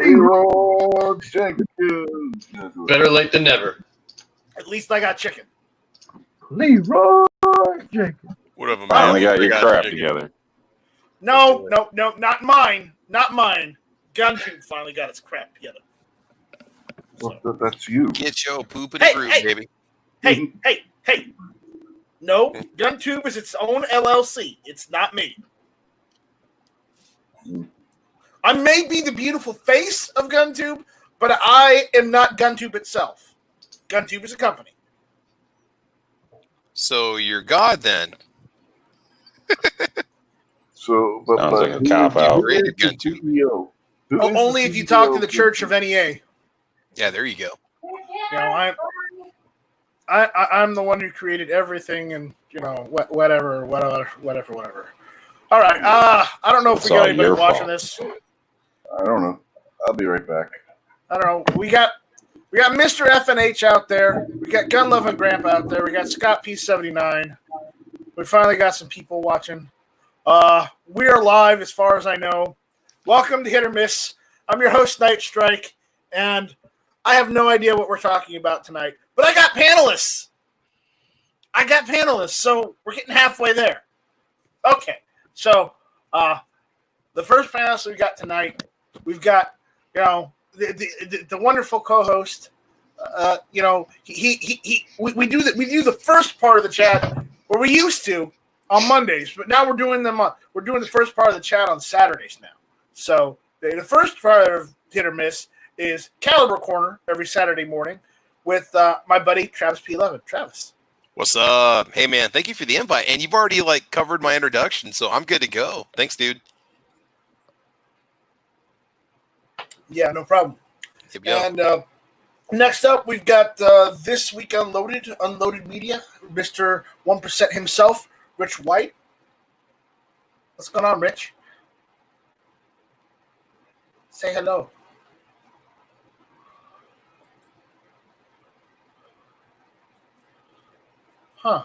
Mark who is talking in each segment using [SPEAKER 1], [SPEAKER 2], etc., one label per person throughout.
[SPEAKER 1] Leroy Jenkins.
[SPEAKER 2] Better late than never.
[SPEAKER 3] At least I got chicken.
[SPEAKER 4] Leroy Jenkins.
[SPEAKER 5] Whatever, man.
[SPEAKER 1] Finally got your crap
[SPEAKER 5] chicken.
[SPEAKER 1] together.
[SPEAKER 3] No, not mine. Not mine. GunTube finally got its crap together.
[SPEAKER 1] Well, that's you.
[SPEAKER 5] Get your poopity fruit, baby.
[SPEAKER 3] Hey. No, GunTube is its own LLC. It's not me. I may be the beautiful face of GunTube, but I am not GunTube itself. GunTube is a company.
[SPEAKER 5] So you're God then.
[SPEAKER 1] So, but
[SPEAKER 6] Sounds like a cop out.
[SPEAKER 5] Created GunTube.
[SPEAKER 3] Only if you talk to the Church of NEA.
[SPEAKER 5] Yeah, there you go.
[SPEAKER 3] You know, I'm the one who created everything, and whatever. All right. I don't know if we got anybody watching this.
[SPEAKER 1] I don't know. I'll be right back.
[SPEAKER 3] I don't know. We got Mr. FNH out there. We got Gun Loving Grandpa out there. We got Scott P79. We finally got some people watching. We are live as far as I know. Welcome to Hit or Miss. I'm your host, Night Strike, and I have no idea what we're talking about tonight. But I got panelists. So we're getting halfway there. Okay. So the first panelist we got tonight, we've got, the wonderful co-host. We do the first part of the chat where we used to on Mondays, but now we're doing the first part of the chat on Saturdays now. So the first part of Hit or Miss is Caliber Corner every Saturday morning with my buddy Travis P11. Travis,
[SPEAKER 5] What's up? Hey, man, thank you for the invite. And you've already, covered my introduction, so I'm good to go. Thanks, dude.
[SPEAKER 3] Yeah, no problem.
[SPEAKER 5] Yep, yep.
[SPEAKER 3] And next up, we've got This Week Unloaded Media, Mr. 1% himself, Rich White. What's going on, Rich? Say hello. Huh.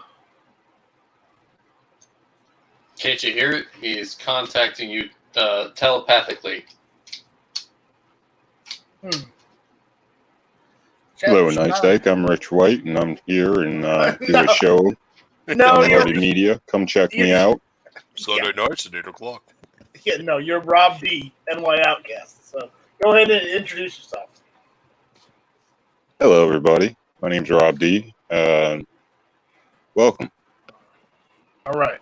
[SPEAKER 2] Can't you hear it? He's contacting you telepathically.
[SPEAKER 6] Hello, Nightstick. I'm Rich White, and I'm here and do a show on Unloaded Media. Come check me out.
[SPEAKER 5] Sunday nights at 8 o'clock.
[SPEAKER 3] Yeah, no, you're Rob D, NY Outcast. So go ahead and introduce yourself.
[SPEAKER 6] Hello, everybody. My name's Rob D. Welcome.
[SPEAKER 3] All right.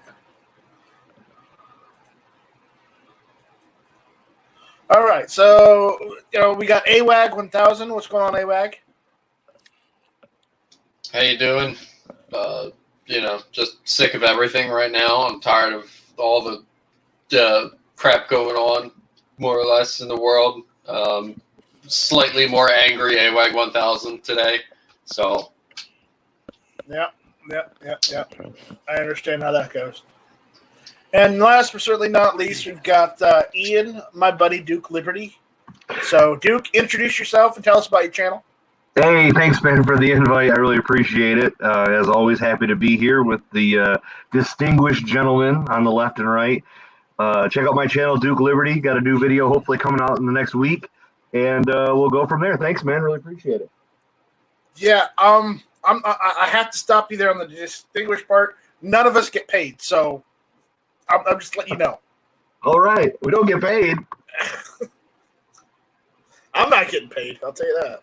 [SPEAKER 3] All right. So, we got AWAG 1000. What's going on, AWAG?
[SPEAKER 2] How you doing? Just sick of everything right now. I'm tired of all the crap going on, more or less, in the world. Slightly more angry AWAG 1000 today. So.
[SPEAKER 3] Yep. I understand how that goes. And last but certainly not least, we've got Ian, my buddy Duke Liberty. So, Duke, introduce yourself and tell us about your channel.
[SPEAKER 4] Hey, thanks, man, for the invite. I really appreciate it. As always, happy to be here with the distinguished gentlemen on the left and right. Check out my channel, Duke Liberty. Got a new video hopefully coming out in the next week, and we'll go from there. Thanks, man. Really appreciate it.
[SPEAKER 3] Yeah, I have to stop you there on the distinguished part. None of us get paid, so I'm just letting you know.
[SPEAKER 4] All right, we don't get paid.
[SPEAKER 3] I'm not getting paid. I'll tell you that.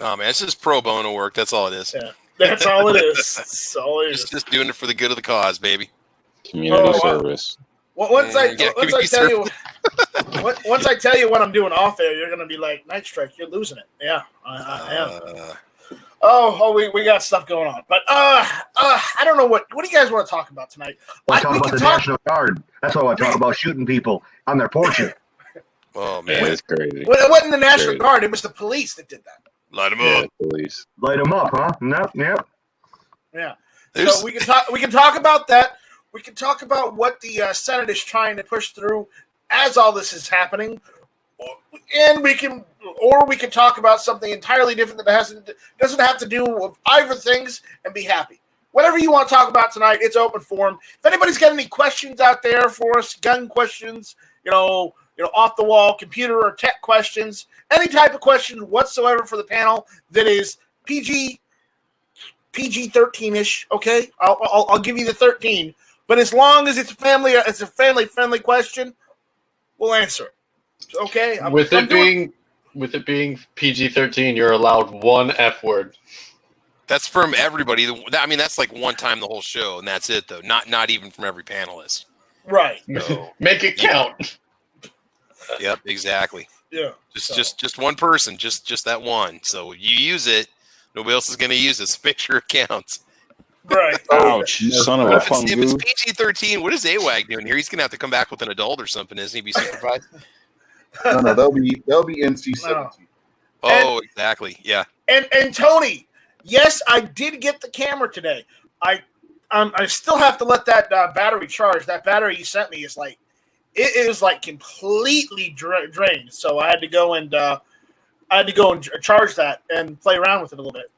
[SPEAKER 5] No, man, it's just pro bono work. That's all it is.
[SPEAKER 3] Yeah, that's all it is. That's all it is.
[SPEAKER 5] Just doing it for the good of the cause, baby.
[SPEAKER 6] Community service.
[SPEAKER 3] Once I tell you what I'm doing off air, you're gonna be like, Night Strike, you're losing it. Yeah, I am. We got stuff going on, but I don't know what do you guys want to talk about tonight?
[SPEAKER 4] We talk about the National Guard. That's what I talk about, shooting people on their porches.
[SPEAKER 5] Oh man,
[SPEAKER 6] It's crazy.
[SPEAKER 3] Well, it wasn't the National Guard; it was the police that did that.
[SPEAKER 5] Light them
[SPEAKER 6] Yeah,
[SPEAKER 5] up.
[SPEAKER 6] police.
[SPEAKER 4] Light them up, huh? Yep.
[SPEAKER 3] Yeah. So we can talk about that. We can talk about what the Senate is trying to push through as all this is happening, and we can talk about something entirely different that doesn't have to do with either things and be happy. Whatever you want to talk about tonight, it's open forum. If anybody's got any questions out there for us, gun questions, off the wall computer or tech questions, any type of question whatsoever for the panel that is PG 13ish. Okay, I'll give you the 13, but as long as it's a family friendly question, we'll answer it. Okay,
[SPEAKER 2] With it being PG-13, you're allowed one F word.
[SPEAKER 5] That's from everybody. I mean, that's like one time the whole show, and that's it, though. Not even from every panelist.
[SPEAKER 3] Right.
[SPEAKER 5] So,
[SPEAKER 2] Make it count.
[SPEAKER 5] Yep, exactly.
[SPEAKER 3] Yeah.
[SPEAKER 5] Just one person, just that one. So you use it. Nobody else is going to use it. So make sure it counts.
[SPEAKER 3] Right.
[SPEAKER 6] Ouch, you son of a
[SPEAKER 5] If it's
[SPEAKER 6] fungus.
[SPEAKER 5] PG-13, what is AWAG doing here? He's going to have to come back with an adult or something, isn't he? Be supervised.
[SPEAKER 1] No, they'll be NC-17.
[SPEAKER 5] Oh, exactly. Yeah.
[SPEAKER 3] And Tony, yes, I did get the camera today. I still have to let that battery charge. That battery you sent me is like, it is like completely drained. So I had to go and charge that and play around with it a little bit.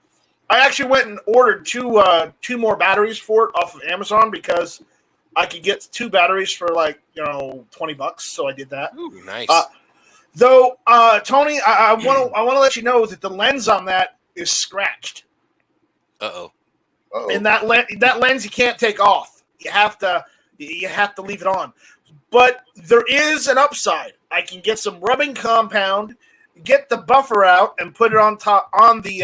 [SPEAKER 3] I actually went and ordered two more batteries for it off of Amazon because I could get 2 batteries for like $20. So I did that.
[SPEAKER 5] Ooh, nice.
[SPEAKER 3] Though, Tony, I want to let you know that the lens on that is scratched.
[SPEAKER 5] Uh-oh.
[SPEAKER 3] And that lens you can't take off. You have to leave it on. But there is an upside. I can get some rubbing compound, get the buffer out, and put it on top on the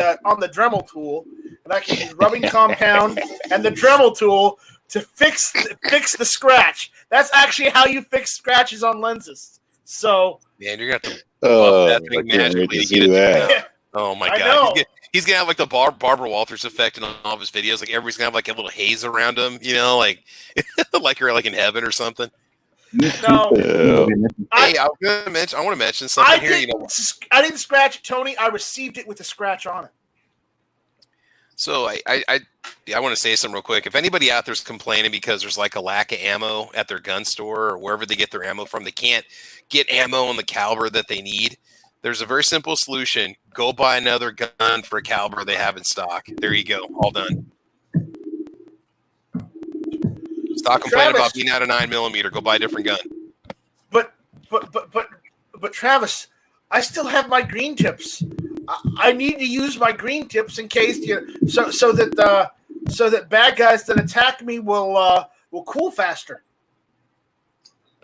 [SPEAKER 3] Dremel tool, and I can use rubbing compound and the Dremel tool to fix the scratch. That's actually how you fix scratches on lenses. So,
[SPEAKER 5] man, you're gonna have to buff that thing
[SPEAKER 6] I can't wait
[SPEAKER 5] magically
[SPEAKER 6] to
[SPEAKER 5] to
[SPEAKER 6] see
[SPEAKER 5] get it.
[SPEAKER 6] that.
[SPEAKER 5] Oh my
[SPEAKER 3] I
[SPEAKER 5] god,
[SPEAKER 3] know.
[SPEAKER 5] he's gonna have like the Barbara Walters effect in all of his videos. Like everybody's gonna have like a little haze around him, like like you're like in heaven or something.
[SPEAKER 3] no,
[SPEAKER 5] Hey, I want to mention something
[SPEAKER 3] I
[SPEAKER 5] here.
[SPEAKER 3] didn't scratch it, Tony. I received it with a scratch on it.
[SPEAKER 5] So I want to say something real quick. If anybody out there's complaining because there's like a lack of ammo at their gun store or wherever they get their ammo from, they can't get ammo on the caliber that they need. There's a very simple solution. Go buy another gun for a caliber they have in stock. There you go. All done. Stop complaining about being out of 9mm. Go buy a different gun. But
[SPEAKER 3] Travis, I still have my green tips. I need to use my green tips in case so that bad guys that attack me will cool faster.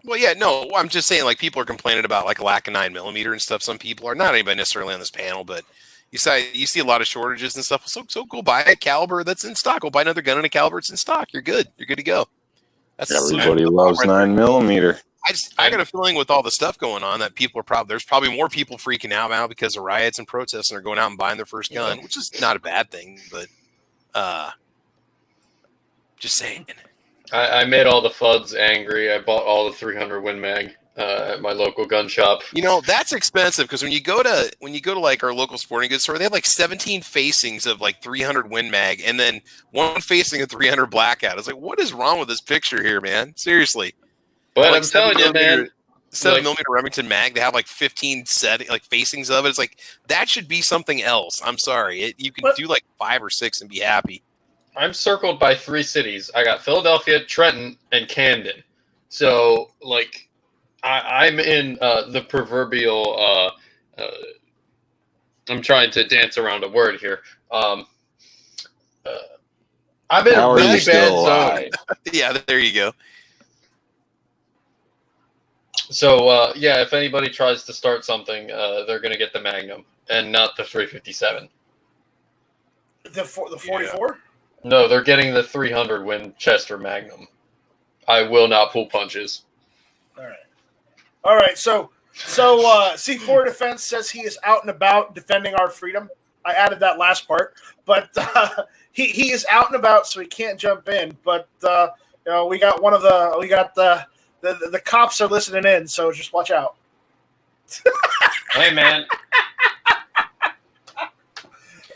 [SPEAKER 5] Well, yeah, no, I'm just saying, like, people are complaining about, like, a lack of 9mm and stuff. Some people are, not anybody necessarily on this panel, but you see a lot of shortages and stuff. So go buy a caliber that's in stock. Go buy another gun and a caliber that's in stock. You're good. You're good to go. That's
[SPEAKER 6] Everybody loves 9mm.
[SPEAKER 5] I got a feeling with all the stuff going on that people are there's probably more people freaking out now because of riots and protests and are going out and buying their first gun, which is not a bad thing, but just saying.
[SPEAKER 2] I made all the FUDs angry. I bought all the 300 Win Mag at my local gun shop.
[SPEAKER 5] That's expensive because when you go to like our local sporting goods store, they have like 17 facings of like 300 Win Mag and then one facing of 300 Blackout. It's like, what is wrong with this picture here, man? Seriously.
[SPEAKER 2] But
[SPEAKER 5] like
[SPEAKER 2] I'm telling you, man.
[SPEAKER 5] 7mm Remington mag, they have like 15 facings of it. It's like that should be something else. I'm sorry, you can do like 5 or 6 and be happy.
[SPEAKER 2] I'm circled by 3 cities. I got Philadelphia, Trenton, and Camden. So like, I'm in the proverbial. I'm trying to dance around a word here. I'm in a really bad zone.
[SPEAKER 5] Yeah, there you go.
[SPEAKER 2] So, if anybody tries to start something, they're going to get the Magnum and not the 357.
[SPEAKER 3] The 44?
[SPEAKER 2] No, they're getting the 300 Winchester Magnum. I will not pull punches.
[SPEAKER 3] All right. So C4 Defense says he is out and about defending our freedom. I added that last part, but he is out and about, so he can't jump in. But we got the cops are listening in, so just watch out.
[SPEAKER 2] Hey, man.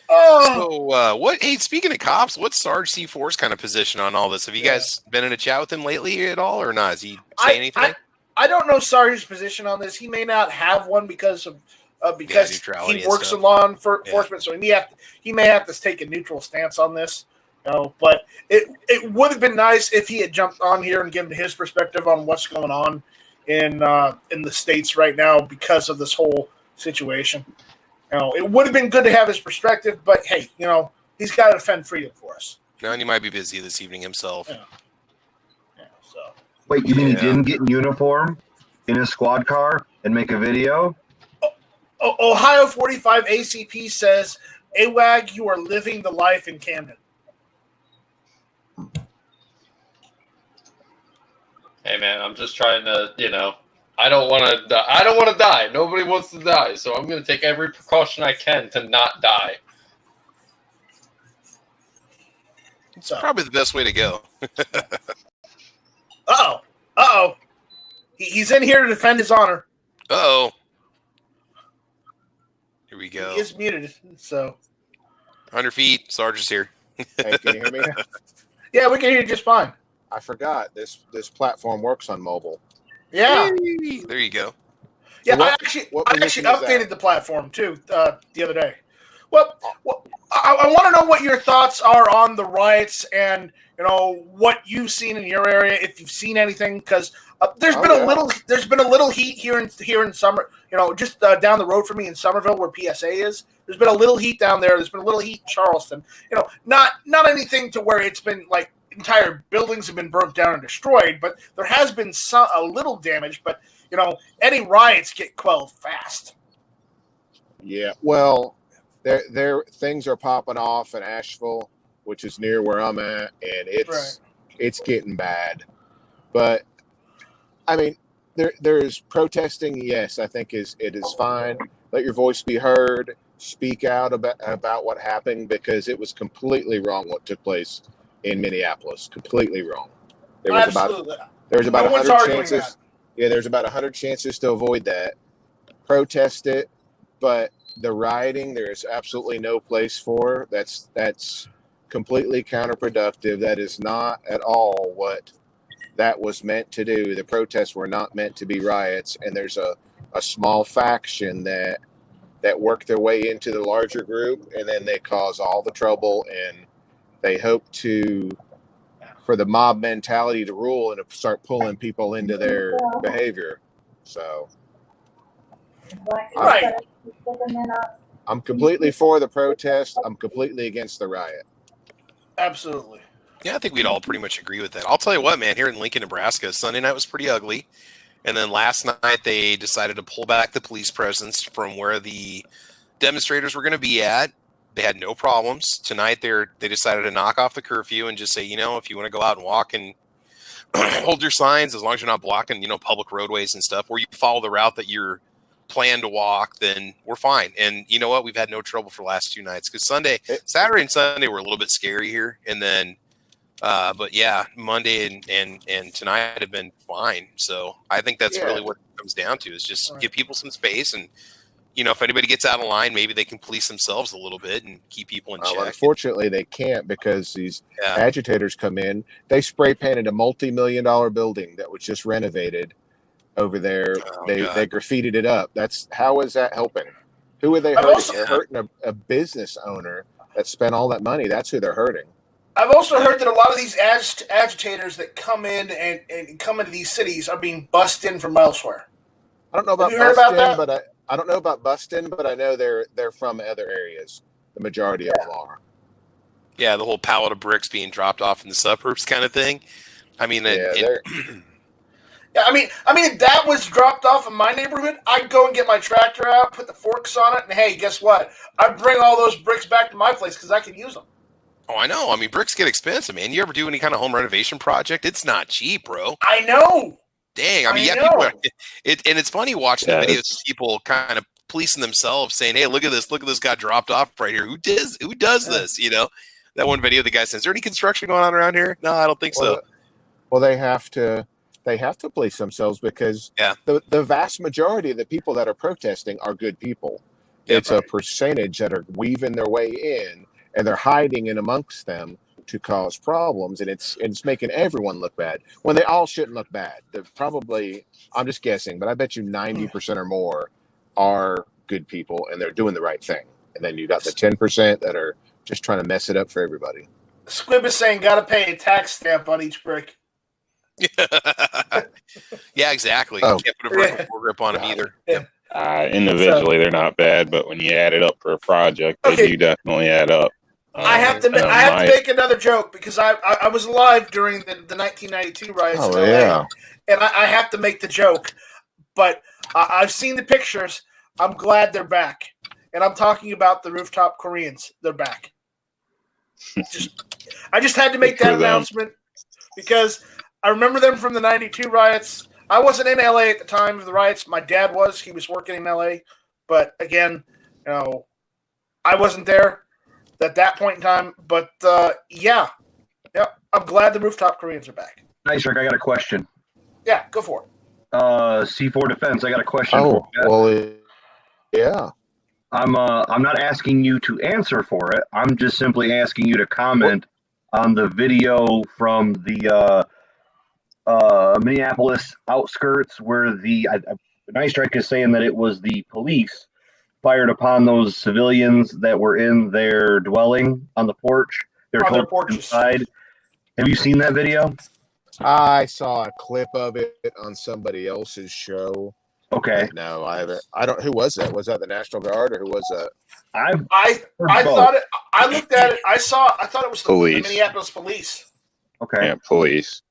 [SPEAKER 5] So, what? Hey, speaking of cops, what's Sarge C4's kind of position on all this? Have you guys been in a chat with him lately at all, or not? Has he say anything?
[SPEAKER 3] I don't know Sarge's position on this. He may not have one because he works in law enforcement, so he may have to take a neutral stance on this. But it would have been nice if he had jumped on here and given his perspective on what's going on in the States right now because of this whole situation. It would have been good to have his perspective, but hey, he's got to defend freedom for us.
[SPEAKER 5] No, and he might be busy this evening himself.
[SPEAKER 3] Yeah. So.
[SPEAKER 4] Wait, you mean he didn't get in uniform in his squad car and make a video?
[SPEAKER 3] Ohio 45 ACP says, AWAG, you are living the life in Camden.
[SPEAKER 2] Hey man, I'm just trying to, I don't want to die. Nobody wants to die, so I'm going to take every precaution I can to not die.
[SPEAKER 5] It's probably the best way to go.
[SPEAKER 3] Uh-oh. He's in here to defend his honor.
[SPEAKER 5] Uh-oh. Here we go.
[SPEAKER 3] He is muted, so.
[SPEAKER 5] 100 feet. Sarge is here.
[SPEAKER 7] Hey, can you hear me?
[SPEAKER 3] Yeah, we can hear you just fine.
[SPEAKER 7] I forgot this platform works on mobile.
[SPEAKER 3] Yeah.
[SPEAKER 5] There you go.
[SPEAKER 3] Yeah,
[SPEAKER 7] So
[SPEAKER 3] I actually updated the platform too the other day. Well, I want to know what your thoughts are on the riots and what you've seen in your area, if you've seen anything, because there's been a little heat here in Summer, just down the road from me in Somerville where PSA is. There's been a little heat down there. There's been a little heat in Charleston. Not anything to where it's been like entire buildings have been burnt down and destroyed, but there has been a little damage. But any riots get quelled fast.
[SPEAKER 7] Yeah, well, there things are popping off in Asheville, which is near where I'm at, and it's getting bad. But I mean, there's protesting. Yes, I think it is fine. Let your voice be heard. Speak out about what happened, because it was completely wrong what took place in Minneapolis. Completely wrong. There was about 100 chances. Yeah, there's about 100 chances to avoid that. Protest it, but the rioting there is absolutely no place for. That's completely counterproductive. That is not at all what that was meant to do. The protests were not meant to be riots, and there's a small faction that work their way into the larger group, and then they cause all the trouble, and they hope for the mob mentality to rule and start pulling people into their behavior. So
[SPEAKER 3] Right.
[SPEAKER 7] I'm completely for the protest. I'm completely against the riot.
[SPEAKER 3] Absolutely.
[SPEAKER 5] Yeah, I think we'd all pretty much agree with that. I'll tell you what, man, here in Lincoln, Nebraska, Sunday night was pretty ugly. And then last night they decided to pull back the police presence from where the demonstrators were going to be at. They had no problems. Tonight they decided to knock off the curfew and just say, if you want to go out and walk and hold your signs, as long as you're not blocking, public roadways and stuff, or you follow the route that you're planned to walk, then we're fine. And you know what? We've had no trouble for the last 2 nights, because Saturday and Sunday were a little bit scary here. And then, but yeah, Monday and tonight have been fine. So I think that's really what it comes down to, is just give people some space. And, if anybody gets out of line, maybe they can police themselves a little bit and keep people in check.
[SPEAKER 7] Unfortunately, they can't, because these agitators come in. They spray painted a multi-million-dollar building that was just renovated over there. They graffitied it up. How is that helping? Who are they hurting? They're hurting a business owner that spent all that money. That's who they're hurting.
[SPEAKER 3] I've also heard that a lot of these agitators that come in and come into these cities are being bussed in from elsewhere.
[SPEAKER 7] I don't know about busting, but I don't know about busting, but I know they're from other areas. The majority of them are.
[SPEAKER 5] Yeah, the whole pallet of bricks being dropped off in the suburbs kind of thing. I mean,
[SPEAKER 3] Yeah, I mean, if that was dropped off in my neighborhood, I'd go and get my tractor out, put the forks on it, and hey, guess what? I'd bring all those bricks back to my place because I can use them.
[SPEAKER 5] Oh, I know. I mean, bricks get expensive, man. You ever do any kind of home renovation project? It's not cheap, bro.
[SPEAKER 3] I know.
[SPEAKER 5] Dang. I mean, people and it's funny watching the videos of people kind of policing themselves, saying, "Hey, look at this guy dropped off right here. Who does this?" That one video, the guy says, "Is there any construction going on around here?" No, I don't think so.
[SPEAKER 7] Well, they have to police themselves, because the vast majority of the people that are protesting are good people. It's a percentage that are weaving their way in, and they're hiding in amongst them to cause problems, and it's making everyone look bad when they all shouldn't look bad. They're probably, I'm just guessing, but I bet you 90% or more are good people and they're doing the right thing. And then you got the 10% that are just trying to mess it up for everybody.
[SPEAKER 3] Squib is saying, got to pay a tax stamp on each brick.
[SPEAKER 5] Yeah, exactly.
[SPEAKER 7] Oh.
[SPEAKER 5] You can't put a vertical foregrip on them either.
[SPEAKER 3] Yeah.
[SPEAKER 6] Individually, they're not bad, but when you add it up for a project, they do definitely add up.
[SPEAKER 3] I have to make another joke because I was alive during the 1992 riots in LA,
[SPEAKER 7] yeah.
[SPEAKER 3] and I have to make the joke. But I've seen the pictures. I'm glad they're back, and I'm talking about the rooftop Koreans. They're back. I just had to make that announcement because I remember them from the 92 riots. I wasn't in LA at the time of the riots. My dad was. He was working in LA. But again, I wasn't there at that point in time. But yeah, I'm glad the rooftop Koreans are back.
[SPEAKER 4] Nice, Rick. I got a question.
[SPEAKER 3] Yeah, go for it.
[SPEAKER 4] C4 Defense, I got a question.
[SPEAKER 7] Oh, well, yeah.
[SPEAKER 4] I'm not asking you to answer for it. I'm just simply asking you to comment on the video from the Minneapolis outskirts where the Nice Strike is saying that it was the police fired upon those civilians that were in their dwelling on the porch. They're
[SPEAKER 3] on their porches.
[SPEAKER 4] Inside. Have you seen that video?
[SPEAKER 7] I saw a clip of it on somebody else's show.
[SPEAKER 4] Okay.
[SPEAKER 7] No, I haven't. I don't. Who was that? Was that the National Guard or who was that?
[SPEAKER 3] I thought it. I looked at it. I thought it was the Minneapolis police.
[SPEAKER 4] Okay.
[SPEAKER 6] Yeah, police.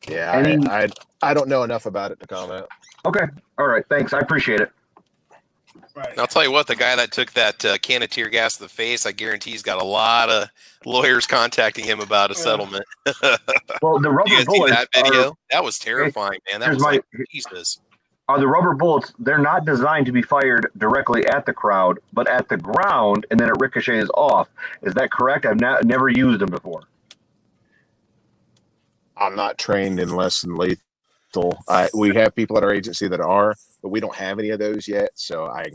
[SPEAKER 7] Yeah, I don't know enough about it to comment.
[SPEAKER 4] Okay. All right. Thanks. I appreciate it.
[SPEAKER 3] Right.
[SPEAKER 5] I'll tell you what, the guy that took that can of tear gas to the face, I guarantee he's got a lot of lawyers contacting him about a settlement.
[SPEAKER 4] Well, the rubber
[SPEAKER 5] you guys
[SPEAKER 4] bullets.
[SPEAKER 5] see that video? That was terrifying, man. That was like, Jesus.
[SPEAKER 4] Are the rubber bullets? They're not designed to be fired directly at the crowd, but at the ground, and then it ricochets off. Is that correct? I've never used them before.
[SPEAKER 7] I'm not trained in less than lethal. We have people at our agency that are, but we don't have any of those yet. So I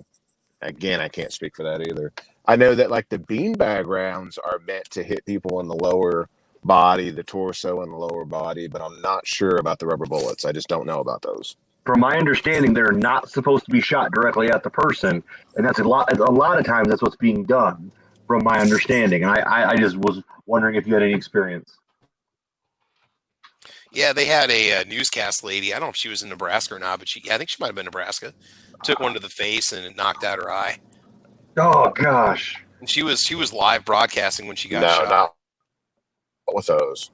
[SPEAKER 7] can't speak for that either. I know that like the beanbag rounds are meant to hit people in the lower body, the torso and the lower body, but I'm not sure about the rubber bullets. I just don't know about those.
[SPEAKER 4] From my understanding, they're not supposed to be shot directly at the person, and that's a lot of times that's what's being done. From my understanding, and I just was wondering if you had any experience.
[SPEAKER 5] Yeah, they had a newscast lady. I don't know if she was in Nebraska or not, but I think she might have been Nebraska. Took one to the face and it knocked out her eye.
[SPEAKER 4] Oh gosh!
[SPEAKER 5] And she was live broadcasting when she got shot.
[SPEAKER 7] No. What's those?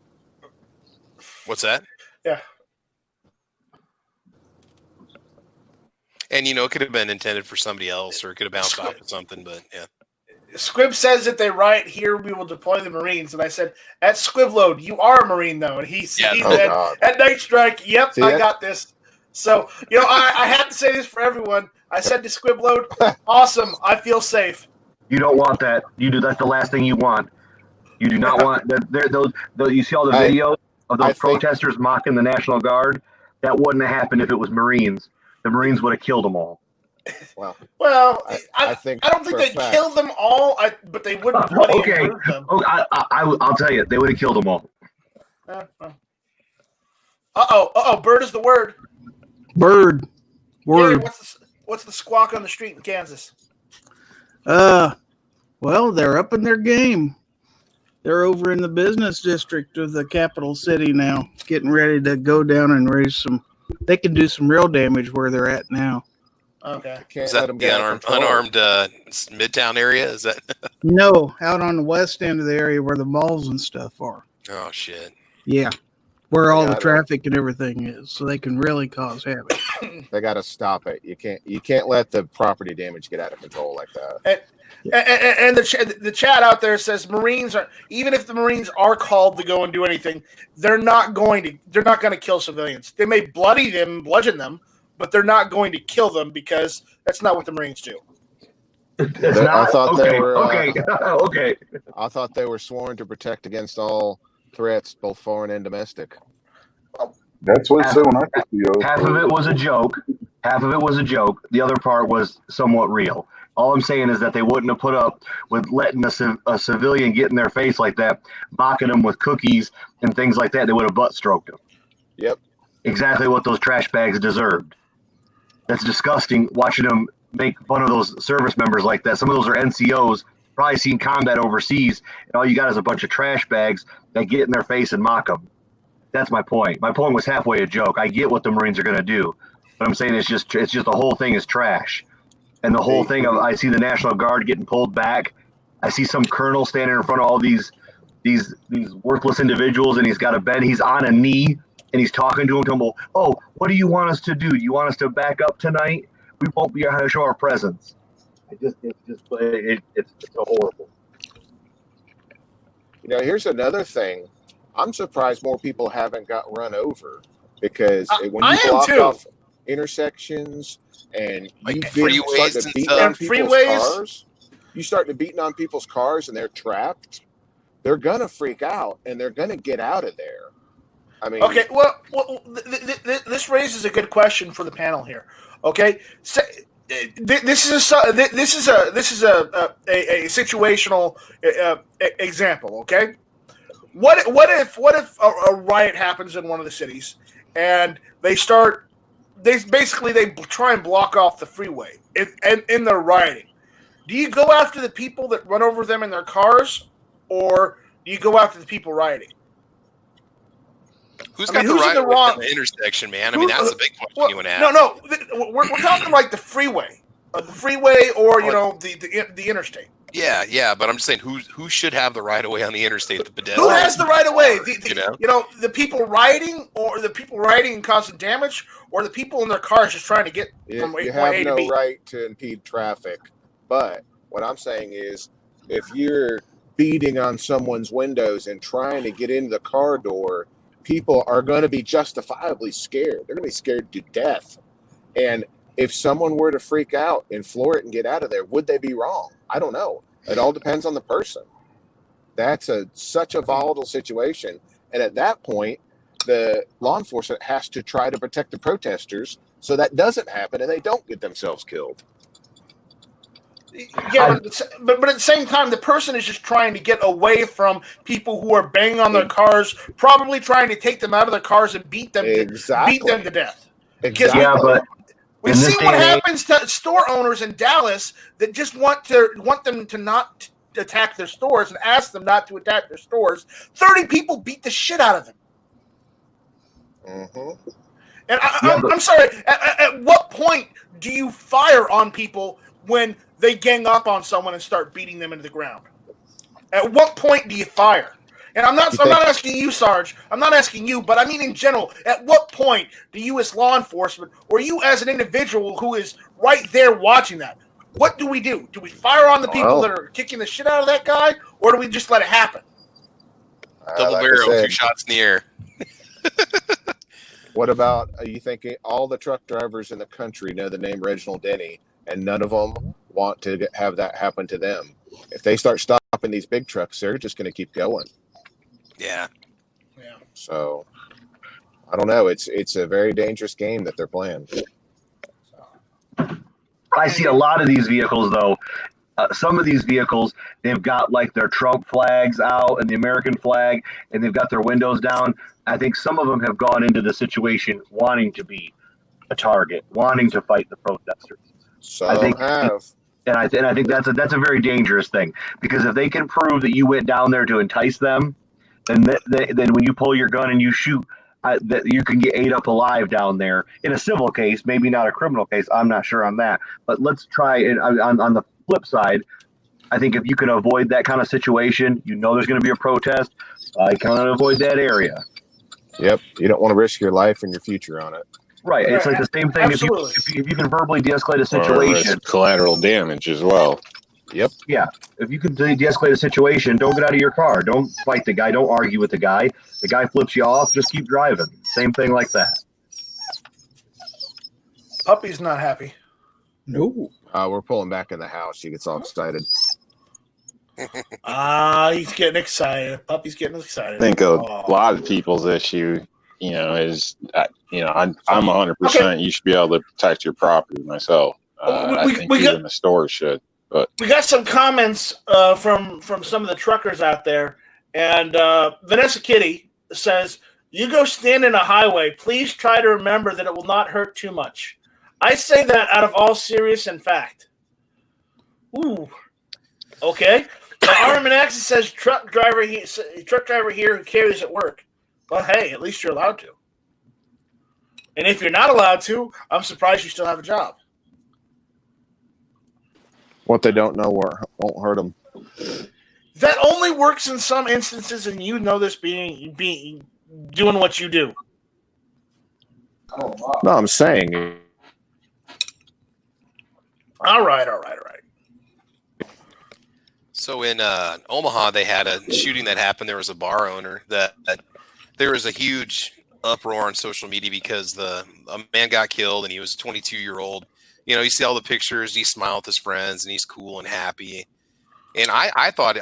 [SPEAKER 5] What's that?
[SPEAKER 3] Yeah.
[SPEAKER 5] And it could have been intended for somebody else, or it could have bounced off of something. But yeah.
[SPEAKER 3] Squib says that they riot here, we will deploy the Marines. And I said, at Squib Load, you are a Marine, though. And he said, at Night Strike, yep, I got this. So, I have to say this for everyone. I said to Squib Load, awesome, I feel safe.
[SPEAKER 4] You don't want that. That's the last thing you want. You do not want that. You see all the videos of those protesters mocking the National Guard? That wouldn't have happened if it was Marines. The Marines would have killed them all.
[SPEAKER 7] Well,
[SPEAKER 3] I don't think they killed them all, but they wouldn't bloody murder them.
[SPEAKER 4] I'll tell you, they would have killed them all.
[SPEAKER 3] Bird is the word.
[SPEAKER 8] Bird. Word.
[SPEAKER 3] Yeah, what's the squawk on the street in Kansas?
[SPEAKER 8] Well, they're up in their game. They're over in the business district of the capital city now, getting ready to go down and raise some. They can do some real damage where they're at now.
[SPEAKER 3] Okay.
[SPEAKER 5] Is that the unarmed Midtown area? Is that?
[SPEAKER 8] No, out on the west end of the area where the malls and stuff are.
[SPEAKER 5] Oh shit.
[SPEAKER 8] Yeah, where all the traffic and everything is, so they can really cause havoc.
[SPEAKER 7] They got to stop it. You can't let the property damage get out of control like that.
[SPEAKER 3] And the chat out there says Marines are, even if the Marines are called to go and do anything, they're not going to kill civilians. They may bludgeon them, but they're not going to kill them because that's not what the Marines do.
[SPEAKER 7] I thought they were
[SPEAKER 4] okay.
[SPEAKER 7] I thought they were sworn to protect against all threats, both foreign and domestic.
[SPEAKER 1] That's what it said when I took the oath.
[SPEAKER 4] Half of it was a joke. The other part was somewhat real. All I'm saying is that they wouldn't have put up with letting a civilian get in their face like that, mocking them with cookies and things like that. They would have butt stroked them.
[SPEAKER 7] Yep.
[SPEAKER 4] Exactly what those trash bags deserved. That's disgusting watching them make fun of those service members like that. Some of those are NCOs, probably seen combat overseas, and all you got is a bunch of trash bags that get in their face and mock them. That's my point. My point was halfway a joke. I get what the Marines are going to do, but I'm saying it's just the whole thing is trash, and the whole thing of I see the National Guard getting pulled back. I see some colonel standing in front of all these worthless individuals, and he's got a bed. He's on a knee, and he's talking to them. Oh, what do you want us to do? Do you want us to back up tonight? We won't be able to show our presence. It's so horrible.
[SPEAKER 7] Here's another thing. I'm surprised more people haven't got run over, because when you block off intersections and you start to beat on people's cars, you start to beating on people's cars and they're trapped, they're gonna freak out and they're gonna get out of there. I mean,
[SPEAKER 3] okay. Well, this raises a good question for the panel here. Okay, so, this is a situational example. Okay. What if a riot happens in one of the cities and they try and block off the freeway in their rioting? Do you go after the people that run over them in their cars, or do you go after the people rioting?
[SPEAKER 5] Who's in the intersection, man? I mean, that's a big question you want to ask.
[SPEAKER 3] No, we're talking like the freeway, or the interstate.
[SPEAKER 5] Yeah, but I'm just saying, who should have the right of way on the interstate? The pedestrian.
[SPEAKER 3] Who has the right of way? The people riding, or the people riding and causing damage, or the people in their cars just trying to get from A to B?
[SPEAKER 7] You have no right to impede traffic. But what I'm saying is, if you're beating on someone's windows and trying to get into the car door, people are going to be justifiably scared. They're going to be scared to death. And if someone were to freak out and floor it and get out of there, would they be wrong? I don't know. It all depends on the person. That's such a volatile situation. And at that point, the law enforcement has to try to protect the protesters so that doesn't happen and they don't get themselves killed.
[SPEAKER 3] Yeah, but at the same time, the person is just trying to get away from people who are banging on their cars, probably trying to take them out of their cars and beat them to death.
[SPEAKER 7] Exactly.
[SPEAKER 4] Yeah, but
[SPEAKER 3] we see what happens to store owners in Dallas that just want them to not attack their stores and ask them not to attack their stores. 30 people beat the shit out of them.
[SPEAKER 7] Mm-hmm.
[SPEAKER 3] And I'm sorry. At what point do you fire on people when they gang up on someone and start beating them into the ground? At what point do you fire? And I'm not asking you, Sarge. I'm not asking you, but I mean in general. At what point do you, as law enforcement, or you as an individual who is right there watching that, what do we do? Do we fire on the people that are kicking the shit out of that guy, or do we just let it happen?
[SPEAKER 5] Double barrel, 2 shots in the air.
[SPEAKER 7] What about, you thinking all the truck drivers in the country know the name Reginald Denny, and none of them want to have that happen to them? If they start stopping these big trucks, they're just going to keep going.
[SPEAKER 5] Yeah.
[SPEAKER 7] So, I don't know. It's a very dangerous game that they're playing.
[SPEAKER 4] I see a lot of these vehicles, though. Some of these vehicles, they've got like their Trump flags out and the American flag, and they've got their windows down. I think some of them have gone into the situation wanting to be a target, wanting to fight the protesters.
[SPEAKER 7] I think have.
[SPEAKER 4] And I think that's a very dangerous thing, because if they can prove that you went down there to entice them, then when you pull your gun and you shoot, that you can get ate up alive down there in a civil case, maybe not a criminal case. I'm not sure on that, but let's try it on the flip side. I think if you can avoid that kind of situation, there's going to be a protest. I kind of avoid that area.
[SPEAKER 7] Yep, you don't want to risk your life and your future on it.
[SPEAKER 4] Right, it's like the same thing. If you can verbally de-escalate a situation,
[SPEAKER 6] collateral damage as well.
[SPEAKER 7] Yep.
[SPEAKER 4] Yeah, if you can de-escalate a situation, don't get out of your car. Don't fight the guy. Don't argue with the guy. The guy flips you off. Just keep driving. Same thing like that.
[SPEAKER 3] Puppy's not happy.
[SPEAKER 8] No.
[SPEAKER 7] We're pulling back in the house. He gets all excited.
[SPEAKER 3] He's getting excited. Puppy's getting excited.
[SPEAKER 6] I think a lot of people's issue, is, I'm 100%. You should be able to protect your property myself. I think even the stores should. But
[SPEAKER 3] we got some comments from some of the truckers out there, and Vanessa Kitty says, "You go stand in a highway. Please try to remember that it will not hurt too much. I say that out of all serious and fact." Ooh, okay. Armin Axis says truck driver here who carries at work. Well, hey, at least you're allowed to. And if you're not allowed to, I'm surprised you still have a job.
[SPEAKER 7] What they don't know won't hurt them.
[SPEAKER 3] That only works in some instances, and you know this being doing what you do.
[SPEAKER 7] No, I'm saying.
[SPEAKER 3] All right.
[SPEAKER 5] So in Omaha, they had a shooting that happened. There was a bar owner that there was a huge uproar on social media because a man got killed and he was a 22-year-old. You know, you see all the pictures, he smiled with his friends and he's cool and happy. And I thought,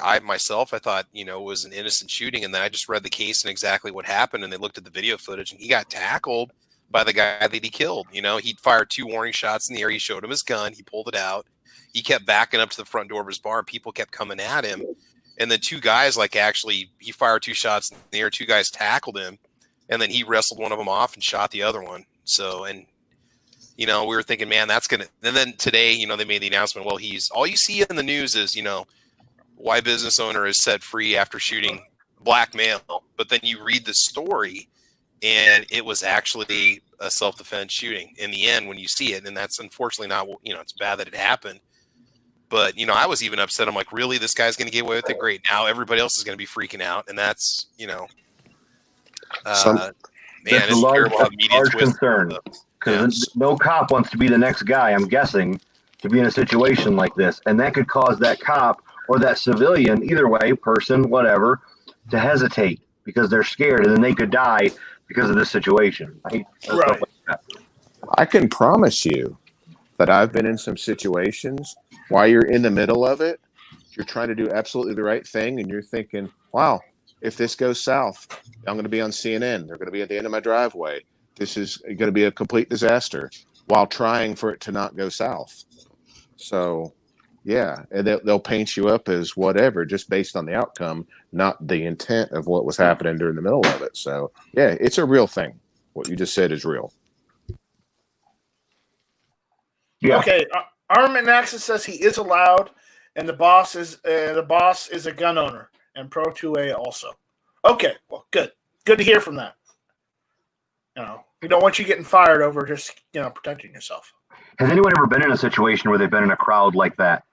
[SPEAKER 5] you know, it was an innocent shooting. And then I just read the case and exactly what happened. And they looked at the video footage and he got tackled by the guy that he killed. You know, he'd fired 2 warning shots in the air. He showed him his gun. He pulled it out. He kept backing up to the front door of his bar and people kept coming at him. And then 2 guys, he fired 2 shots in the air. 2 guys tackled him. And then he wrestled one of them off and shot the other one. So, and, you know, we were thinking, man, that's going to, and then today, you know, they made the announcement, well, all you see in the news is, you know, why business owner is set free after shooting black male. But then you read the story and it was actually a self-defense shooting in the end when you see it. And that's unfortunately not, you know, it's bad that it happened. But, you know, I was even upset. I'm like, really? This guy's going to get away with it? Great. Now everybody else is going to be freaking out. And that's, you know, man,
[SPEAKER 4] it's a large concern because no cop wants to be the next guy, I'm guessing, to be in a situation like this. And that could cause that cop or that civilian, either way, person, whatever, to hesitate because they're scared and then they could die because of this situation.
[SPEAKER 3] Right.
[SPEAKER 7] I can promise you that I've been in some situations while you're in the middle of it, you're trying to do absolutely the right thing, and you're thinking, wow, if this goes south, I'm going to be on CNN. They're going to be at the end of my driveway. This is going to be a complete disaster while trying for it to not go south. So, yeah, and they'll paint you up as whatever just based on the outcome, not the intent of what was happening during the middle of it. So, yeah, it's a real thing. What you just said is real.
[SPEAKER 3] Yeah. Okay, Armament Axis says he is allowed, and the boss is a gun owner, and Pro 2A also. Okay, well, good to hear from that. You know, we don't want you getting fired over just, you know, protecting yourself.
[SPEAKER 4] Has anyone ever been in a situation where they've been in a crowd like that?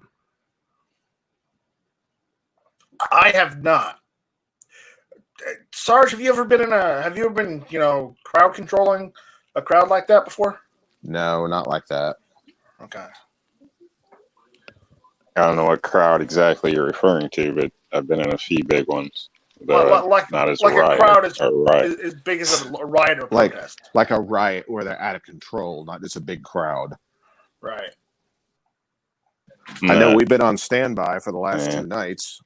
[SPEAKER 3] I have not. Sarge, have you ever been, you know, crowd controlling a crowd like that before?
[SPEAKER 7] No, not like that.
[SPEAKER 3] Okay.
[SPEAKER 6] I don't know what crowd exactly you're referring to, but I've been in a few big ones. Not as
[SPEAKER 3] like
[SPEAKER 6] a riot.
[SPEAKER 3] A crowd as big as a riot or protest.
[SPEAKER 7] Like a riot where they're out of control, not just a big crowd.
[SPEAKER 3] Right.
[SPEAKER 7] I know we've been on standby for the last 2 nights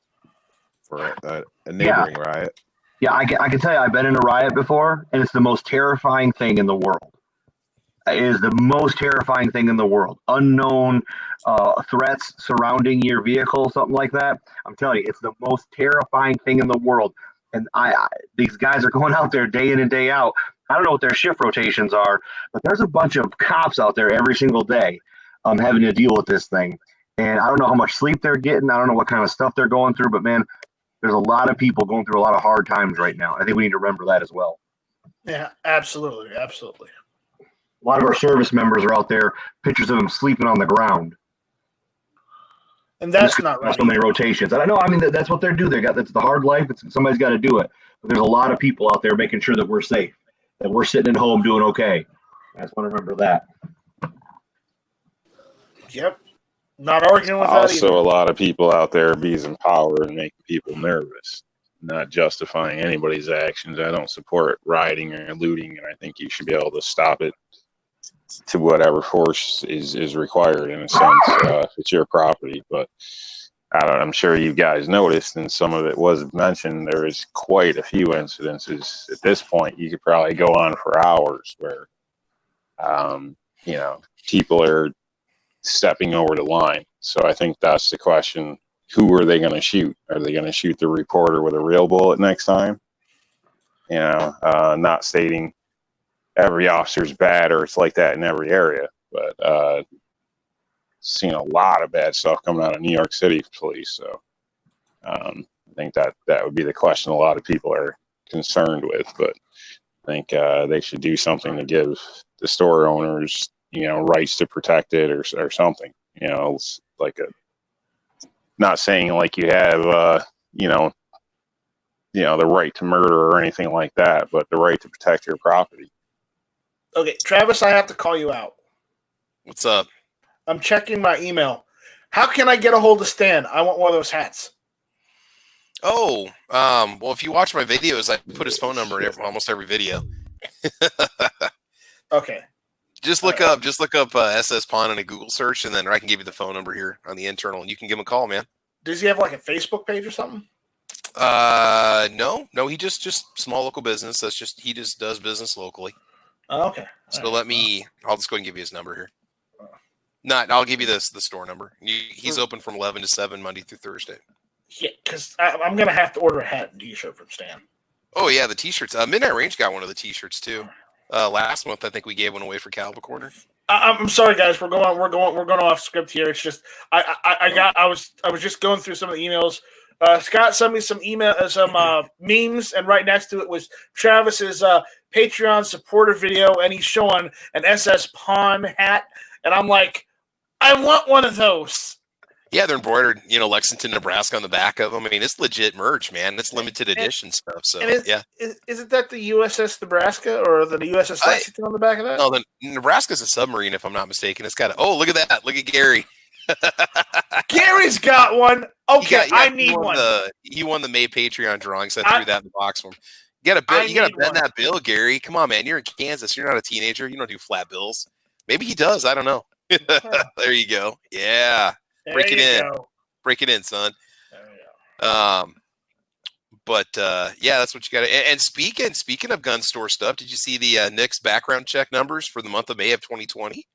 [SPEAKER 7] for a neighboring riot.
[SPEAKER 4] Yeah, I can tell you I've been in a riot before, and it's the most terrifying thing in the world. It is the most terrifying thing in the world. Unknown threats surrounding your vehicle, something like that. I'm telling you, it's the most terrifying thing in the world. And these guys are going out there day in and day out. I don't know what their shift rotations are, but there's a bunch of cops out there every single day having to deal with this thing. And I don't know how much sleep they're getting. I don't know what kind of stuff they're going through, but man, there's a lot of people going through a lot of hard times right now. I think we need to remember that as well.
[SPEAKER 3] Yeah, absolutely. Absolutely.
[SPEAKER 4] A lot of our service members are out there, pictures of them sleeping on the ground.
[SPEAKER 3] And that's not right.
[SPEAKER 4] So many rotations. And I know, I mean, that's what they're doing. That's the hard life. Somebody's got to do it. But there's a lot of people out there making sure that we're safe, that we're sitting at home doing okay. I just want to remember that.
[SPEAKER 3] Yep. Not arguing with that
[SPEAKER 6] Also,
[SPEAKER 3] either.
[SPEAKER 6] a lot of people out there abusing power and making people nervous, not justifying anybody's actions. I don't support rioting or looting, and I think you should be able to stop it to whatever force is required, in a sense, if it's your property. But I'm sure you guys noticed, and some of it was mentioned, there is quite a few incidences at this point. You could probably go on for hours where, you know, people are stepping over the line. So I think that's the question. Who are they going to shoot? Are they going to shoot the reporter with a real bullet next time? You know, not stating every officer's bad or it's like that in every area, but seen a lot of bad stuff coming out of New York City police. So I think that would be the question a lot of people are concerned with. But I think they should do something to give the store owners, rights to protect it or something. It's like not saying like you have, the right to murder or anything like that, but the right to protect your property.
[SPEAKER 3] Okay, Travis, I have to call you out.
[SPEAKER 5] What's up?
[SPEAKER 3] I'm checking my email. How can I get a hold of Stan? I want one of those hats.
[SPEAKER 5] Oh, well, if you watch my videos, I put his phone number in almost every video.
[SPEAKER 3] Okay.
[SPEAKER 5] Just look up SS Pawn in a Google search, and then I can give you the phone number here on the internal, and you can give him a call, man.
[SPEAKER 3] Does he have like a Facebook page or something?
[SPEAKER 5] No, he just small local business. He just does business locally.
[SPEAKER 3] Oh, okay.
[SPEAKER 5] So I'll just go ahead and give you his number here. I'll give you the store number. He's open from 11 to 7 Monday through Thursday.
[SPEAKER 3] Yeah, because I'm gonna have to order a hat and T-shirt from Stan.
[SPEAKER 5] Oh yeah, the T-shirts. Midnight Range got one of the T-shirts too. Last month I think we gave one away for Calva Corner.
[SPEAKER 3] I'm sorry, guys. We're going off script here. It's just I was just going through some of the emails. Scott sent me some memes, and right next to it was Travis's Patreon supporter video, and he's showing an SS Pawn hat, and I'm like, I want one of those.
[SPEAKER 5] Yeah, they're embroidered, Lexington, Nebraska on the back of them. I mean, it's legit merch, man. It's limited edition stuff. So, yeah.
[SPEAKER 3] Isn't that the USS Nebraska or the USS Lexington on the back of that?
[SPEAKER 5] No, the Nebraska's a submarine, if I'm not mistaken. It's got look at that. Look at Gary.
[SPEAKER 3] Gary's got one. Okay, I need one.
[SPEAKER 5] He won the May Patreon drawing, so I threw that in the box for him. You gotta bend that bill, Gary. Come on, man. You're in Kansas. You're not a teenager. You don't do flat bills. Maybe he does. I don't know. There you go. Yeah. Break it in, son. But yeah, that's what you got. And speaking of gun store stuff, did you see the Nick's background check numbers for the month of May of 2020?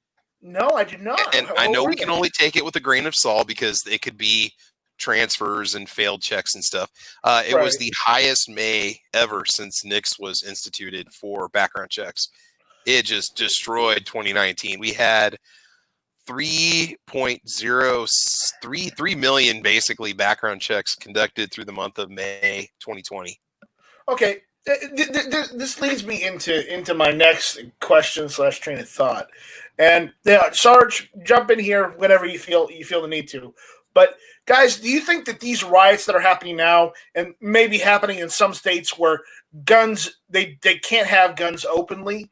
[SPEAKER 3] No, I did not.
[SPEAKER 5] And I know we can only take it with a grain of salt because it could be transfers and failed checks and stuff. It was the highest May ever since Nick's was instituted for background checks. It just destroyed 2019. We had 3.033 million basically background checks conducted through the month of May 2020.
[SPEAKER 3] Okay, this leads me into my next question / train of thought. And Sarge, jump in here whenever you feel the need to. But guys, do you think that these riots that are happening now, and maybe happening in some states where guns they can't have guns openly,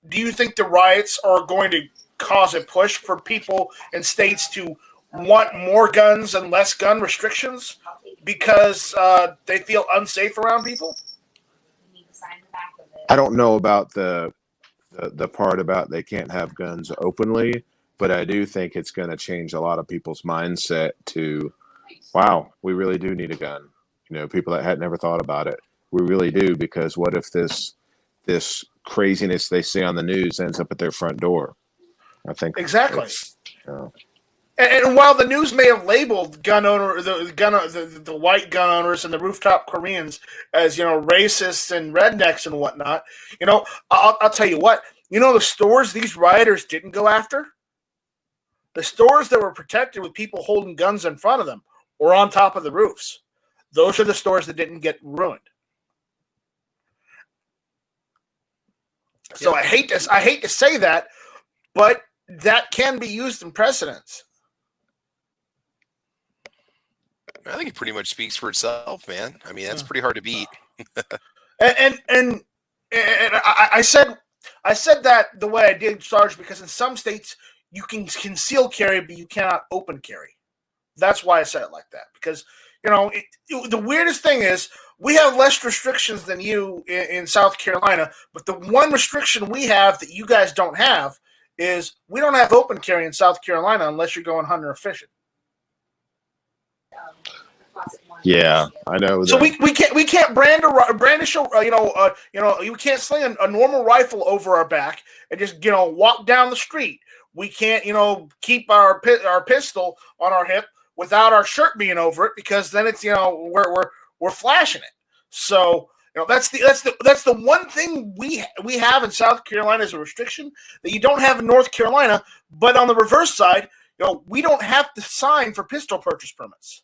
[SPEAKER 3] do you think the riots are going to cause a push for people in states to want more guns and less gun restrictions because they feel unsafe around people?
[SPEAKER 7] I don't know about the part about they can't have guns openly, but I do think it's going to change a lot of people's mindset to, wow, we really do need a gun. People that had never thought about it. We really do, because what if this craziness they see on the news ends up at their front door? I think
[SPEAKER 3] exactly. And while the news may have labeled the white gun owners and the rooftop Koreans as racists and rednecks and whatnot, I'll tell you what. The stores these rioters didn't go after, the stores that were protected with people holding guns in front of them or on top of the roofs, those are the stores that didn't get ruined. So I hate to say that, but that can be used in precedence.
[SPEAKER 5] I think it pretty much speaks for itself, man. I mean, that's pretty hard to beat.
[SPEAKER 3] and I said that the way I did, Sarge, because in some states you can conceal carry, but you cannot open carry. That's why I said it like that. Because the weirdest thing is we have less restrictions than you in South Carolina, but the one restriction we have that you guys don't have is we don't have open carry in South Carolina unless you're going hunting or fishing.
[SPEAKER 7] Yeah, I know.
[SPEAKER 3] So we can't brandish you can't sling a normal rifle over our back and just walk down the street. We can't keep our pistol on our hip without our shirt being over it, because then it's we're flashing it. So that's the one thing we have in South Carolina as a restriction that you don't have in North Carolina. But on the reverse side, we don't have to sign for pistol purchase permits.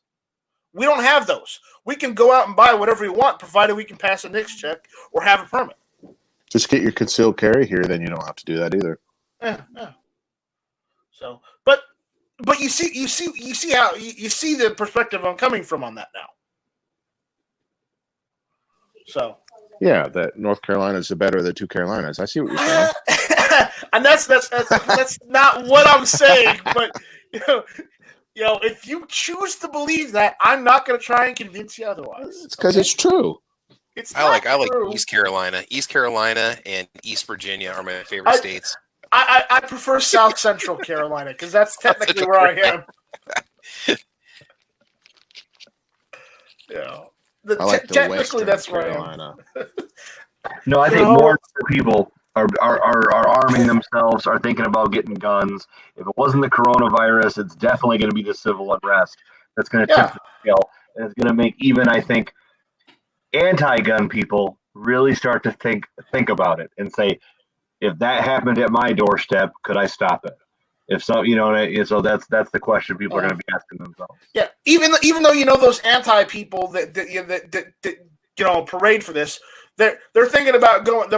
[SPEAKER 3] We don't have those. We can go out and buy whatever we want, provided we can pass a NICS check or have a permit.
[SPEAKER 7] Just get your concealed carry here, then you don't have to do that either.
[SPEAKER 3] Yeah. So, but you see how you see the perspective I'm coming from on that now. So.
[SPEAKER 7] Yeah, that North Carolina is the better of the two Carolinas. I see what you're saying.
[SPEAKER 3] And that's not what I'm saying, but you know, if you choose to believe that, I'm not going to try and convince you otherwise.
[SPEAKER 7] It's because it's true.
[SPEAKER 5] I like East Carolina. East Carolina and East Virginia are my favorite states.
[SPEAKER 3] I prefer South Central Carolina because that's technically where I am. Yeah.
[SPEAKER 7] I like the
[SPEAKER 3] technically, that's
[SPEAKER 7] Western
[SPEAKER 3] where
[SPEAKER 7] Carolina.
[SPEAKER 3] I am.
[SPEAKER 4] No, I think more people are arming themselves, are thinking about getting guns. If it wasn't the coronavirus, it's definitely going to be the civil unrest that's going to tip the scale, and it's going to make even, I think, anti-gun people really start to think about it and say, if that happened at my doorstep, could I stop it? If so, so that's the question people are going to be asking themselves.
[SPEAKER 3] Yeah, even though those anti people that parade for this, they're thinking about going.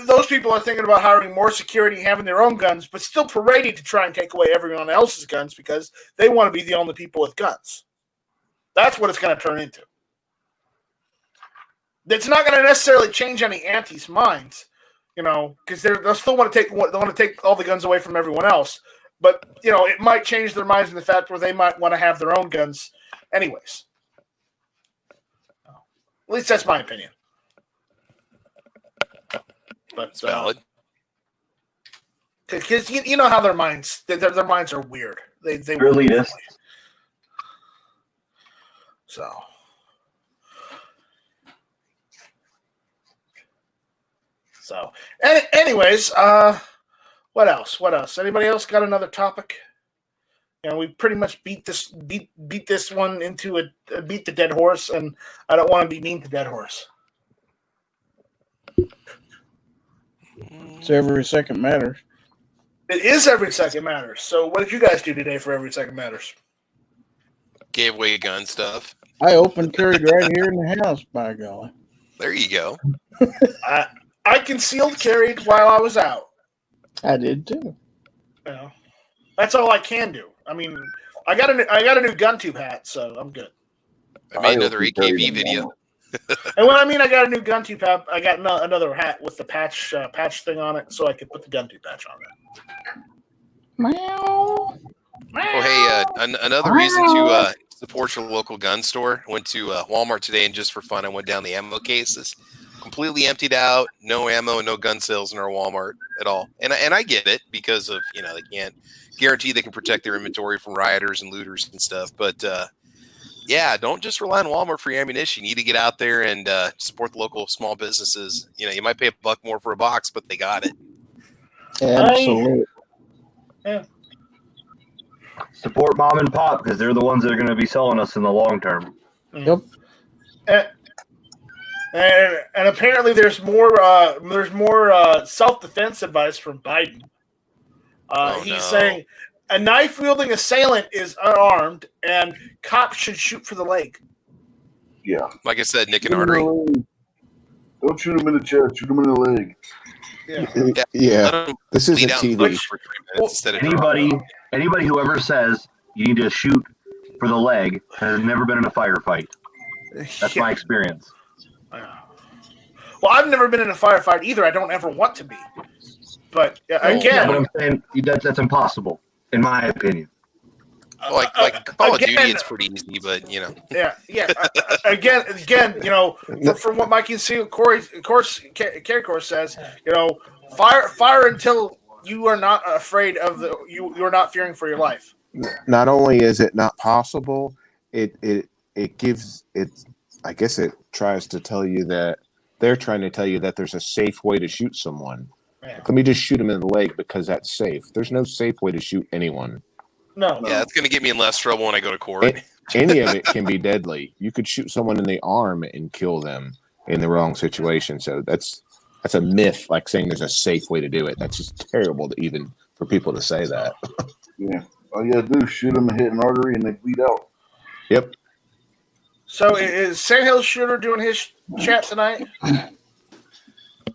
[SPEAKER 3] Those people are thinking about hiring more security, having their own guns, but still parading to try and take away everyone else's guns because they want to be the only people with guns. That's what it's going to turn into. It's not going to necessarily change any antis' minds. Because they'll still want to take all the guns away from everyone else, but it might change their minds in the fact where they might want to have their own guns, anyways. At least that's my opinion. But
[SPEAKER 5] it's valid.
[SPEAKER 3] Because you know how their minds are weird. They
[SPEAKER 4] really is.
[SPEAKER 3] So. So, anyways, what else? Anybody else got another topic? We pretty much beat this one into beat the dead horse, and I don't want to be mean to dead horse.
[SPEAKER 8] So every second matters.
[SPEAKER 3] It is every second matters. So, what did you guys do today for every second matters?
[SPEAKER 5] Gave away gun stuff.
[SPEAKER 8] I open carried right here in the house. By golly,
[SPEAKER 5] there you go.
[SPEAKER 3] I concealed carried while I was out.
[SPEAKER 8] I did too.
[SPEAKER 3] That's all I can do. I mean, I got a new GunTube hat, so I'm good.
[SPEAKER 5] I made another AKV video.
[SPEAKER 3] And when I mean I got a new GunTube hat, I got another hat with the patch thing on it, so I could put the GunTube patch on it.
[SPEAKER 8] Meow.
[SPEAKER 5] Oh, hey, another reason to support your local gun store. I went to Walmart today, and just for fun, I went down the ammo cases. Completely emptied out, no ammo and no gun sales in our Walmart at all. And I get it because of, they can't guarantee they can protect their inventory from rioters and looters and stuff. But don't just rely on Walmart for your ammunition. You need to get out there and support the local small businesses. You might pay $1 more for a box, but they got it.
[SPEAKER 8] Absolutely.
[SPEAKER 3] Yeah.
[SPEAKER 4] Support mom and pop because they're the ones that are going to be selling us in the long term.
[SPEAKER 8] Yep.
[SPEAKER 3] And apparently there's more self-defense advice from Biden. He's saying a knife-wielding assailant is unarmed and cops should shoot for the leg.
[SPEAKER 1] Yeah.
[SPEAKER 5] Like I said, nick and artery.
[SPEAKER 1] Don't shoot him in the chest. Shoot him in the leg.
[SPEAKER 7] Yeah. This isn't TV.
[SPEAKER 4] Anybody who ever says you need to shoot for the leg has never been in a firefight. That's my experience.
[SPEAKER 3] Well, I've never been in a firefight either. I don't ever want to be. But again,
[SPEAKER 4] but I'm saying that's impossible, in my opinion.
[SPEAKER 5] Like Call of Duty, it's pretty easy, but
[SPEAKER 3] Yeah. Again, from what Mikey and Carry Course says, fire until you are not afraid of you are not fearing for your life.
[SPEAKER 7] Not only is it not possible, it gives it. I guess it tries to tell you that they're trying to tell you that there's a safe way to shoot someone. Yeah. Let me just shoot him in the leg because that's safe. There's no safe way to shoot anyone.
[SPEAKER 3] No.
[SPEAKER 5] Yeah, it's going to get me in less trouble when I go to court.
[SPEAKER 7] Any of it can be deadly. You could shoot someone in the arm and kill them in the wrong situation. So that's a myth, like saying there's a safe way to do it. That's just terrible for people to say that.
[SPEAKER 1] Yeah. All you got to do is shoot them and hit an artery and they bleed out.
[SPEAKER 7] Yep.
[SPEAKER 3] So is Sandhill Shooter doing his chat tonight?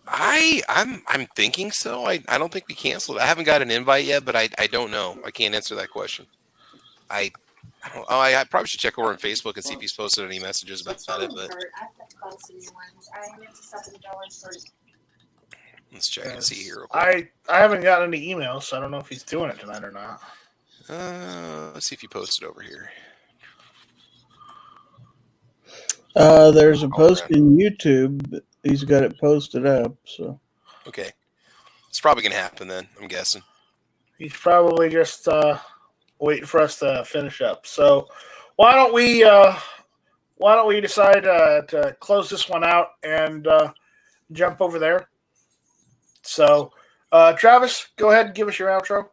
[SPEAKER 5] I'm thinking so. I don't think we canceled. I haven't got an invite yet, but I don't know. I can't answer that question. I probably should check over on Facebook and see if he's posted any messages about it. But let's check and see here. Real quick.
[SPEAKER 3] I haven't gotten any emails, so I don't know if he's doing it tonight or not.
[SPEAKER 5] Let's see if he posted over here.
[SPEAKER 8] There's a post in YouTube. He's got it posted up. So
[SPEAKER 5] okay, it's probably gonna happen then. I'm guessing
[SPEAKER 3] he's probably just waiting for us to finish up. So why don't we decide to close this one out and jump over there? So Travis, go ahead and give us your outro.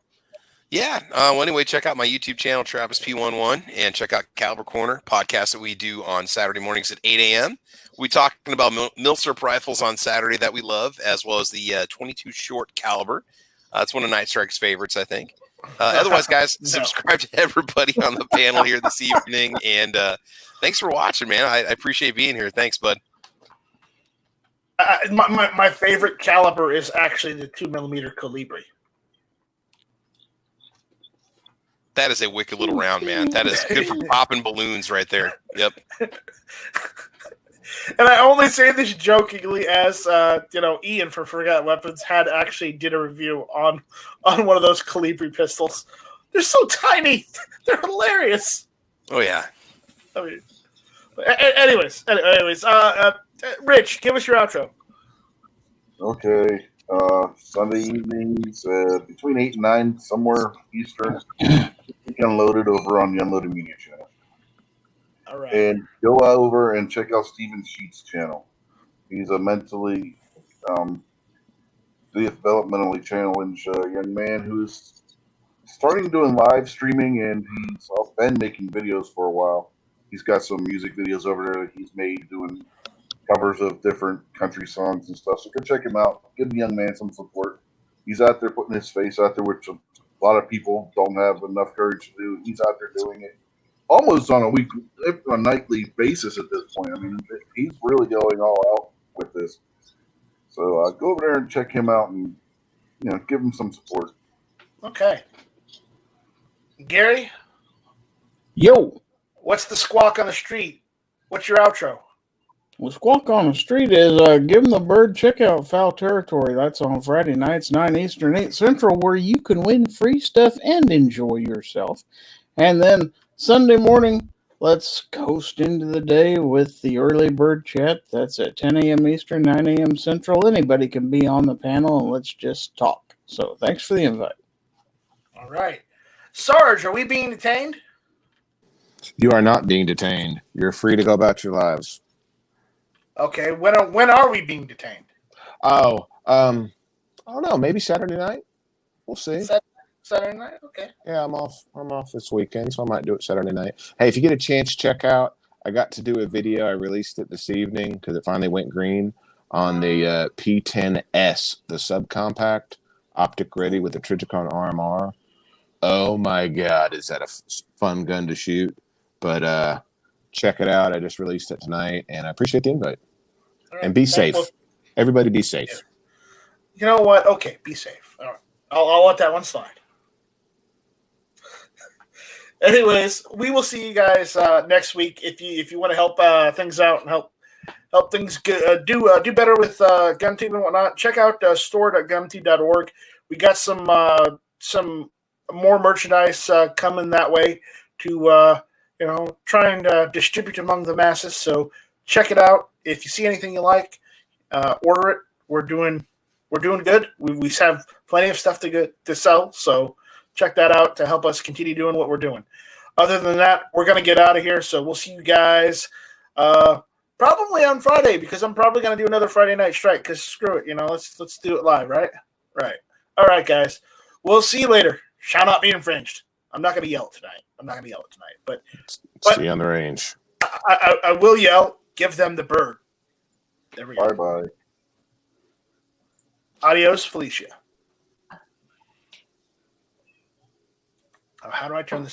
[SPEAKER 5] Yeah. Well, anyway, check out my YouTube channel, Travis P11, and check out Caliber Corner podcast that we do on Saturday mornings at 8 a.m. We talking about Milsurp rifles on Saturday that we love, as well as the 22 short caliber. It's one of Night Strike's favorites, I think. Otherwise, guys, subscribe to everybody on the panel here this evening, and thanks for watching, man. I appreciate being here. Thanks, bud.
[SPEAKER 3] My favorite caliber is actually the 2mm Colibri.
[SPEAKER 5] That is a wicked little round, man. That is good for popping balloons right there. Yep.
[SPEAKER 3] And I only say this jokingly as, Ian from Forgotten Weapons had actually did a review on one of those Colibri pistols. They're so tiny. They're hilarious.
[SPEAKER 5] Oh, yeah.
[SPEAKER 3] I mean, anyways, Rich, give us your outro.
[SPEAKER 1] Okay. Sunday evenings between 8 and 9, somewhere Eastern. Unloaded over on the Unloaded Media channel.
[SPEAKER 3] All right.
[SPEAKER 1] And go over and check out Steven Sheets' channel. He's a mentally, developmentally challenged young man who's starting doing live streaming, and he's been making videos for a while. He's got some music videos over there that he's made doing covers of different country songs and stuff. So go check him out. Give the young man some support. He's out there putting his face out there, which a lot of people don't have enough courage to do. He's out there doing it almost on a nightly basis at this point. I mean, he's really going all out with this. So go over there and check him out and, give him some support.
[SPEAKER 3] Okay. Gary?
[SPEAKER 8] Yo.
[SPEAKER 3] What's the squawk on the street? What's your outro?
[SPEAKER 8] Well, squawk on the street is give them the bird. Check out Foul Territory. That's on Friday nights, 9 Eastern, 8 Central, where you can win free stuff and enjoy yourself. And then Sunday morning, let's coast into the day with the early bird chat. That's at 10 a.m. Eastern, 9 a.m. Central. Anybody can be on the panel, and let's just talk. So thanks for the invite.
[SPEAKER 3] All right. Sarge, are we being detained?
[SPEAKER 7] You are not being detained. You're free to go about your lives.
[SPEAKER 3] Okay, when are we being detained?
[SPEAKER 7] Oh, I don't know. Maybe Saturday night. We'll see.
[SPEAKER 3] Saturday night. Okay.
[SPEAKER 7] Yeah, I'm off this weekend, so I might do it Saturday night. Hey, if you get a chance, check out. I got to do a video. I released it this evening because it finally went green on the P10S, the subcompact, optic ready with the Triticon RMR. Oh my God, is that a fun gun to shoot? But check it out. I just released it tonight, and I appreciate the invite. Right. And be safe. Everybody be safe.
[SPEAKER 3] Yeah. You know what? Okay, be safe. All right. I'll let that one slide. Anyways, we will see you guys next week. If you want to help things out and help things do better with GunTube and whatnot, check out store.gumtube.org. We got some more merchandise coming that way to try and distribute among the masses. So check it out. If you see anything you like, order it. We're doing good. We have plenty of stuff to sell. So check that out to help us continue doing what we're doing. Other than that, we're going to get out of here. So we'll see you guys probably on Friday, because I'm probably going to do another Friday night strike, because screw it. Let's do it live, right? Right. All right, guys. We'll see you later. Shall not be infringed. I'm not going to yell tonight. But
[SPEAKER 7] see you on the range.
[SPEAKER 3] I will yell. Give them the bird. There we go.
[SPEAKER 1] Bye-bye.
[SPEAKER 3] Adios, Felicia. How do I turn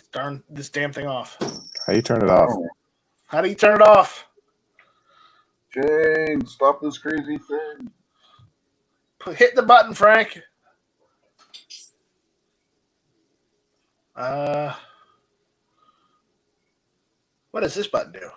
[SPEAKER 3] this damn thing off?
[SPEAKER 7] How do you turn it off?
[SPEAKER 3] How do you turn it off?
[SPEAKER 1] James, stop this crazy thing.
[SPEAKER 3] Hit the button, Frank. What does this button do?